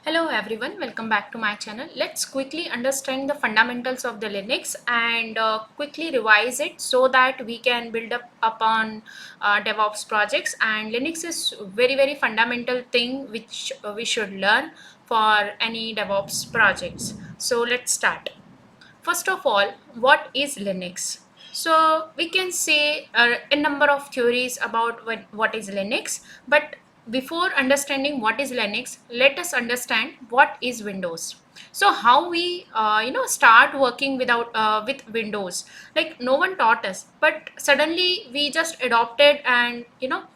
Hello everyone, welcome back to my channel. Let's quickly understand the fundamentals of the Linux and quickly revise it so that we can build up upon DevOps projects. And Linux is very fundamental thing which we should learn for any DevOps projects. So let's start. First of all, what is Linux? So we can say a number of theories about what is Linux, but before understanding what is Linux, let us understand what is Windows. So how we start working with Windows. Like no one taught us, but suddenly we just adopted and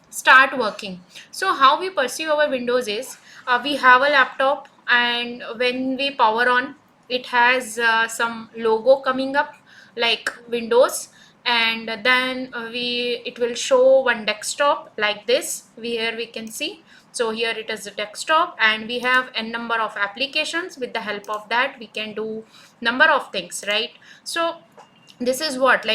start working. So how we pursue our Windows is we have a laptop, and when we power on, it has some logo coming up like Windows, and then it will show one desktop like this. Here we can see, so here it is a desktop, and we have a number of applications. With the help of that we can do number of things, right? So this is what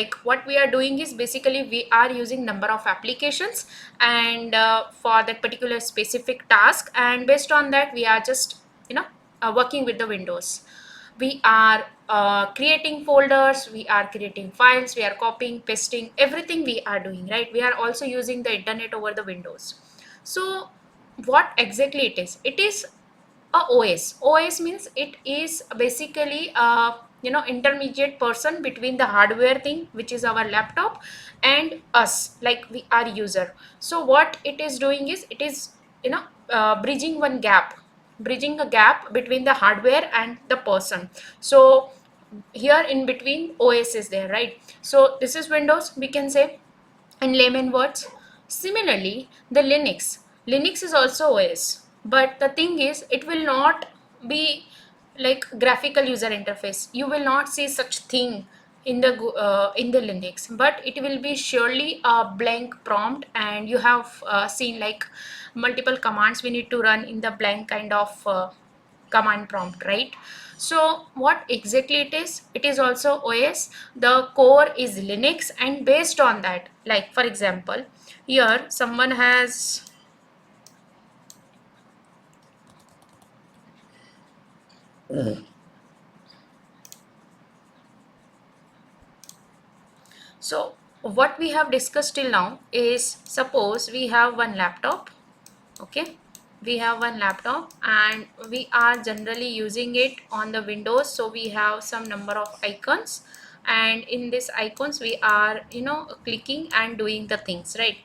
we are doing is basically we are using number of applications, and for that particular specific task, and based on that we are just working with the Windows. We are creating folders, we are creating files, we are copying, pasting, everything we are doing, right? We are also using the internet over the Windows. So what exactly it is a OS means it is basically a intermediate person between the hardware thing, which is our laptop, and us, like we are user. So what it is doing is it is bridging bridging a gap between the hardware and the person. So here in between OS is there, right? So this is Windows, we can say in layman words. Similarly, the Linux is also OS, but the thing is it will not be like graphical user interface. You will not see such thing in the Linux, but it will be surely a blank prompt, and you have seen like multiple commands we need to run in the blank kind of command prompt, right? So what exactly it is also OS. The core is Linux, and based on that, like for example, here someone has so what we have discussed till now is, suppose we have one laptop. Okay, we have one laptop and we are generally using it on the Windows. So we have some number of icons, and in these icons we are clicking and doing the things, right?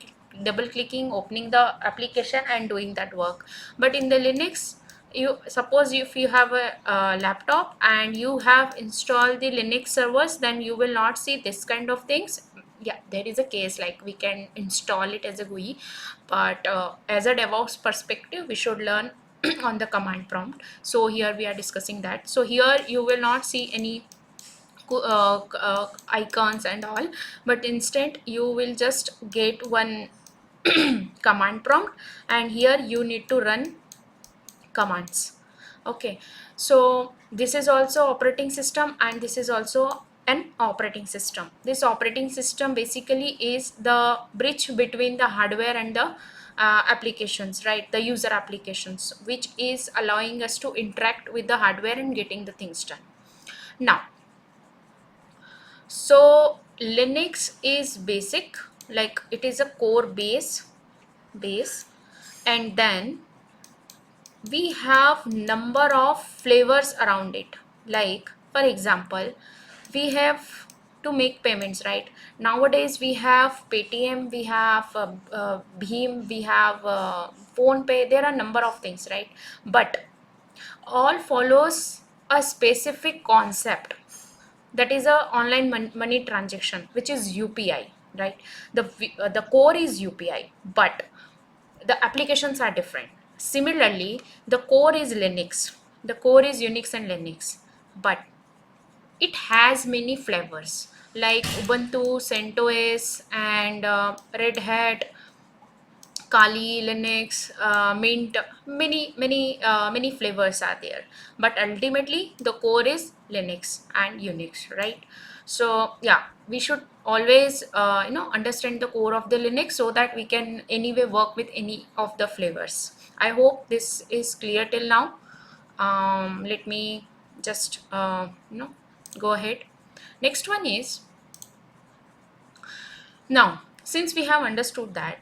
Double clicking, opening the application and doing that work. But in the Linux, you suppose if you have a laptop and you have installed the Linux servers, then you will not see this kind of things. Yeah, there is a case like we can install it as a GUI, but as a DevOps perspective we should learn on the command prompt. So here we are discussing that. So here you will not see any icons and all, but instead you will just get one command prompt, and here you need to run commands. Okay, so this is also operating system, and this is also an operating system. This operating system basically is the bridge between the hardware and the applications, right? The user applications, which is allowing us to interact with the hardware and getting the things done. Now, so Linux is basic, like it is a core base, and then we have number of flavors around it. Like for example, we have to make payments, right? Nowadays we have Paytm, we have Bheem, we have Phone Pay. There are number of things, right? But all follows a specific concept, that is a online money transaction, which is UPI, right? The core is UPI, but the applications are different. Similarly, the core is Linux, the core is Unix and Linux, but it has many flavors like Ubuntu, CentOS, and Red Hat, Kali, Linux, Mint. Many flavors are there, but ultimately the core is Linux and Unix, right? So yeah, we should always understand the core of the Linux so that we can anyway work with any of the flavors. I hope this is clear till now. Let me just go ahead. Next one is, now since we have understood that,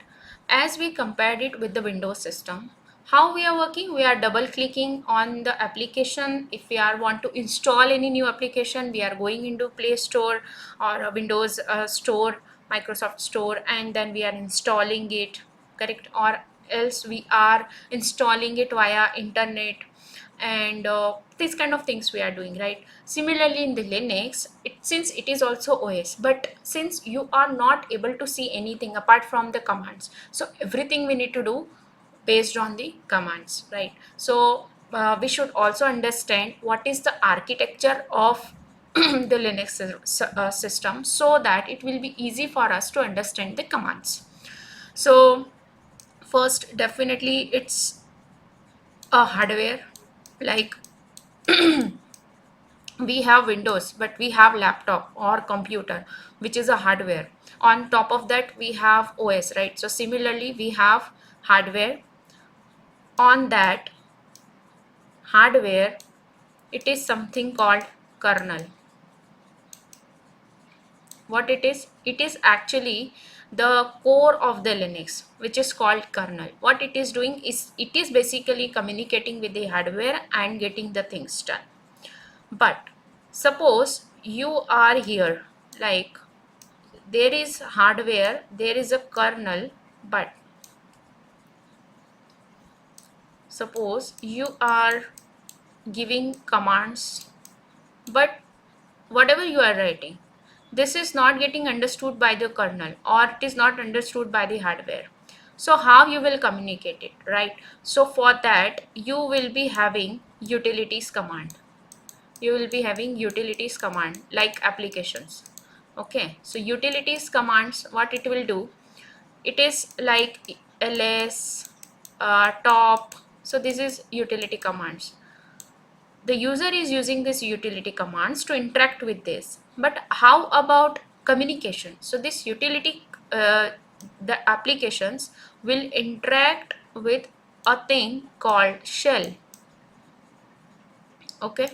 as we compared it with the Windows system, how we are working, we are double clicking on the application. If we are want to install any new application, we are going into Play Store or a Windows Store, Microsoft Store, and then we are installing it, correct? Or else we are installing it via internet, and these kind of things we are doing, right? Similarly in the Linux, since it is also OS, but since you are not able to see anything apart from the commands, so everything we need to do based on the commands, right? So we should also understand what is the architecture of the Linux system, so that it will be easy for us to understand the commands. So first, definitely it's a hardware, like we have Windows, but we have laptop or computer, which is a hardware. On top of that, we have OS, right? So similarly, we have hardware. On that hardware, it is something called kernel. What it is? It is actually the core of the Linux, which is called kernel. What it is doing is, it is basically communicating with the hardware and getting the things done. But suppose you are here, like there is hardware, there is a kernel, but suppose you are giving commands, but whatever you are writing, this is not getting understood by the kernel, or it is not understood by the hardware. So how you will communicate it, right? So for that, you will be having utilities command. You will be having utilities command like applications. Okay, so utilities commands, what it will do, it is like ls, top. So this is utility commands. The user is using this utility commands to interact with this. But how about communication? So this utility, the applications will interact with a thing called shell. Okay,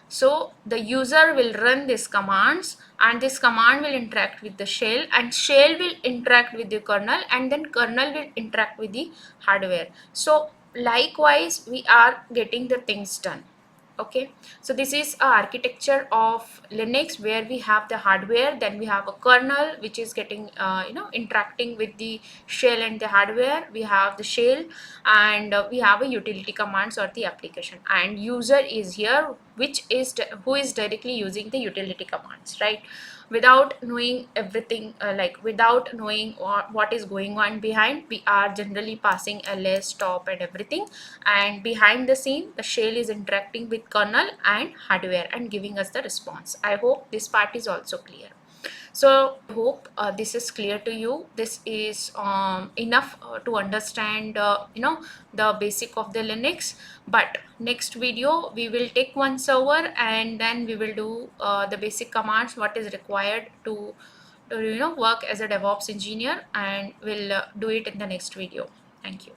so the user will run these commands, and this command will interact with the shell, and shell will interact with the kernel, and then kernel will interact with the hardware. So likewise, we are getting the things done. Okay, so this is a architecture of Linux, where we have the hardware, then we have a kernel which is getting interacting with the shell and the hardware. We have the shell, and we have a utility commands or the application, and user is here, which is who is directly using the utility commands, right? Without knowing everything, like without knowing what is going on behind, we are generally passing ls, stop, and everything, and behind the scene the shell is interacting with kernel and hardware and giving us the response. I hope this part is also clear. So I hope this is clear to you. This is enough to understand the basic of the Linux. But next video we will take one server, and then we will do the basic commands, what is required to work as a DevOps engineer, and we'll do it in the next video. Thank you.